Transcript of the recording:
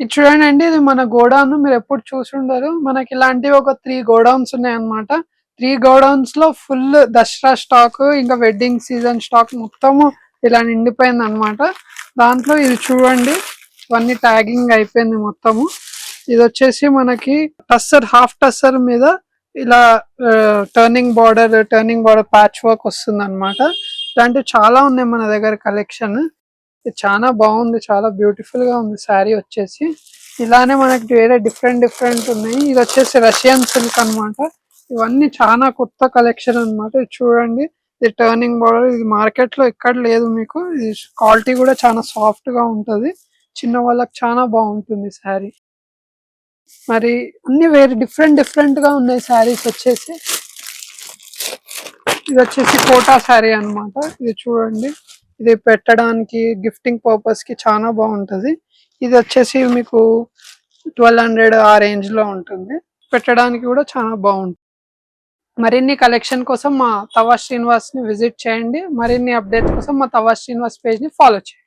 ఇది చూడండి, ఇది మన గోడౌన్. మీరు ఎప్పుడు చూసుండరు. మనకి ఇలాంటివి ఒక 3 గోడౌన్స్ ఉన్నాయన్నమాట. 3 గోడౌన్స్ లో ఫుల్ దసరా స్టాక్, ఇంకా వెడ్డింగ్ సీజన్ స్టాక్ మొత్తము ఇలా నిండిపోయింది అనమాట. దాంట్లో ఇది చూడండి, ఇవన్నీ ట్యాగింగ్ అయిపోయింది మొత్తము. ఇది వచ్చేసి మనకి టస్సర్, హాఫ్ టస్సర్ మీద ఇలా టర్నింగ్ బార్డర్ ప్యాచ్ వర్క్ వస్తుంది అనమాట. ఇలాంటివి చాలా ఉన్నాయి మన దగ్గర కలెక్షన్. ఇది చాలా బాగుంది, చాలా బ్యూటిఫుల్ గా ఉంది శారీ వచ్చేసి. ఇలానే మనకి వేరే డిఫరెంట్ ఉన్నాయి. ఇది వచ్చేసి రష్యన్ సిల్క్ అన్నమాట. ఇవన్నీ చాలా కొత్త కలెక్షన్ అన్నమాట. ఇది చూడండి, ఇది టర్నింగ్ బార్డర్. ఇది మార్కెట్ లో ఎక్కడ లేదు మీకు. ఇది క్వాలిటీ కూడా చాలా సాఫ్ట్ గా ఉంటది. చిన్న వాళ్ళకి చాలా బాగుంటుంది శారీ. మరి అన్ని వేరే డిఫరెంట్ గా ఉన్నాయి శారీస్ వచ్చేసి. ఇది వచ్చేసి కోటా శారీ అన్నమాట. ఇది చూడండి, ఇది పెట్టడానికి గిఫ్టింగ్ పర్పస్ కి చాలా బాగుంటది. ఇది వచ్చేసి మీకు 1200 ఆ రేంజ్ లో ఉంటుంది. పెట్టడానికి కూడా చాలా బాగుంటుంది. మరిన్ని కలెక్షన్ కోసం మా తవా శ్రీనివాస్ ని విజిట్ చేయండి. మరిన్ని అప్డేట్స్ కోసం మా తవా శ్రీనివాస్ పేజ్ ని ఫాలో చేయండి.